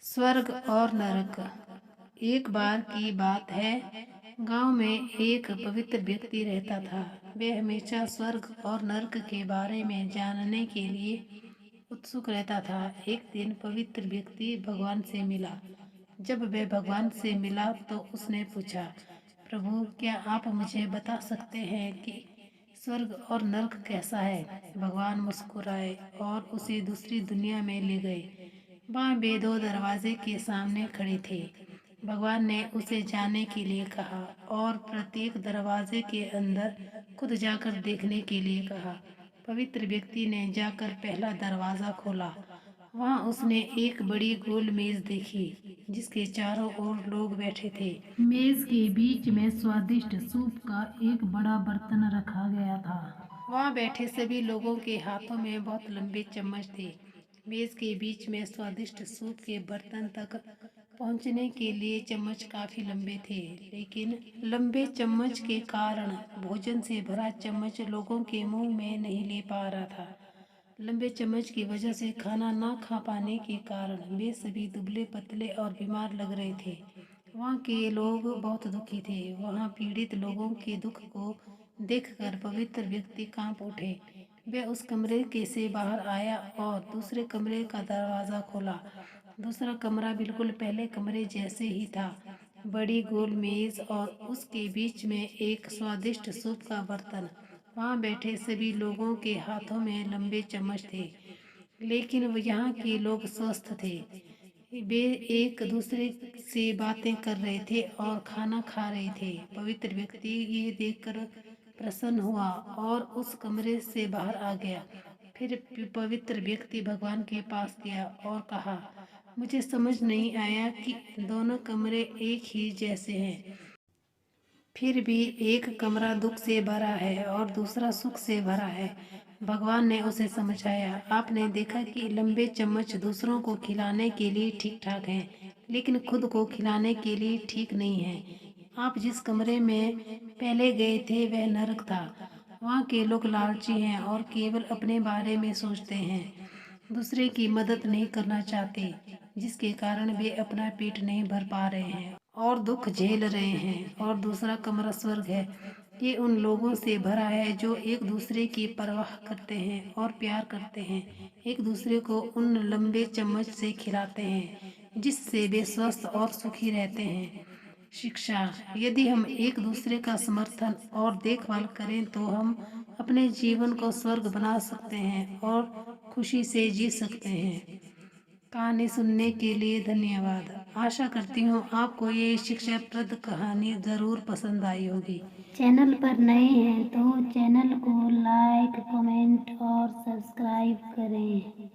स्वर्ग और नरक। एक बार की बात है, गांव में एक पवित्र व्यक्ति रहता था। वह हमेशा स्वर्ग और नरक के बारे में जानने के लिए उत्सुक रहता था। एक दिन पवित्र व्यक्ति भगवान से मिला। जब वह भगवान से मिला तो उसने पूछा, प्रभु, क्या आप मुझे बता सकते हैं कि स्वर्ग और नरक कैसा है? भगवान मुस्कुराए और उसे दूसरी दुनिया में ले गए। वहाँ वे दो दरवाजे के सामने खड़े थे। भगवान ने उसे जाने के लिए कहा और प्रत्येक दरवाजे के अंदर खुद जाकर देखने के लिए कहा। पवित्र व्यक्ति ने जाकर पहला दरवाजा खोला। वहाँ उसने एक बड़ी गोल मेज देखी जिसके चारों ओर लोग बैठे थे। मेज के बीच में स्वादिष्ट सूप का एक बड़ा बर्तन रखा गया था। वहाँ बैठे सभी लोगों के हाथों में बहुत लंबे चम्मच थे। मेज के बीच में स्वादिष्ट सूप के बर्तन तक पहुंचने के लिए चम्मच काफी लंबे थे, लेकिन लंबे चम्मच के कारण भोजन से भरा चम्मच लोगों के मुंह में नहीं ले पा रहा था। लंबे चम्मच की वजह से खाना ना खा पाने के कारण वे सभी दुबले पतले और बीमार लग रहे थे। वहाँ के लोग बहुत दुखी थे। वहाँ पीड़ित लोगों के दुख को देखकर पवित्र व्यक्ति कांप उठे। वह उस कमरे के से बाहर आया और दूसरे कमरे का दरवाज़ा खोला। दूसरा कमरा बिल्कुल पहले कमरे जैसे ही था। बड़ी गोल मेज और उसके बीच में एक स्वादिष्ट सूप का बर्तन। वहाँ बैठे सभी लोगों के हाथों में लंबे चम्मच थे, लेकिन यहाँ के लोग स्वस्थ थे। वे एक दूसरे से बातें कर रहे थे और खाना खा रहे थे। पवित्र व्यक्ति ये देखकर प्रसन्न हुआ और उस कमरे से बाहर आ गया। फिर पवित्र व्यक्ति भगवान के पास गया और कहा, मुझे समझ नहीं आया कि दोनों कमरे एक ही जैसे हैं। फिर भी एक कमरा दुख से भरा है और दूसरा सुख से भरा है। भगवान ने उसे समझाया, आपने देखा कि लंबे चम्मच दूसरों को खिलाने के लिए ठीक ठाक हैं, लेकिन खुद को खिलाने के लिए ठीक नहीं है। आप जिस कमरे में पहले गए थे वह नरक था। वहाँ के लोग लालची हैं और केवल अपने बारे में सोचते हैं, दूसरे की मदद नहीं करना चाहते, जिसके कारण वे अपना पेट नहीं भर पा रहे हैं और दुख झेल रहे हैं। और दूसरा कमरा स्वर्ग है। ये उन लोगों से भरा है जो एक दूसरे की परवाह करते हैं और प्यार करते हैं, एक दूसरे को उन लंबे चम्मच से खिलाते हैं जिससे वे स्वस्थ और सुखी रहते हैं। शिक्षा। यदि हम एक दूसरे का समर्थन और देखभाल करें तो हम अपने जीवन को स्वर्ग बना सकते हैं और खुशी से जी सकते हैं। कहानी सुनने के लिए धन्यवाद। आशा करती हूँ आपको ये शिक्षाप्रद कहानी ज़रूर पसंद आई होगी। चैनल पर नए हैं तो चैनल को लाइक, कमेंट और सब्सक्राइब करें।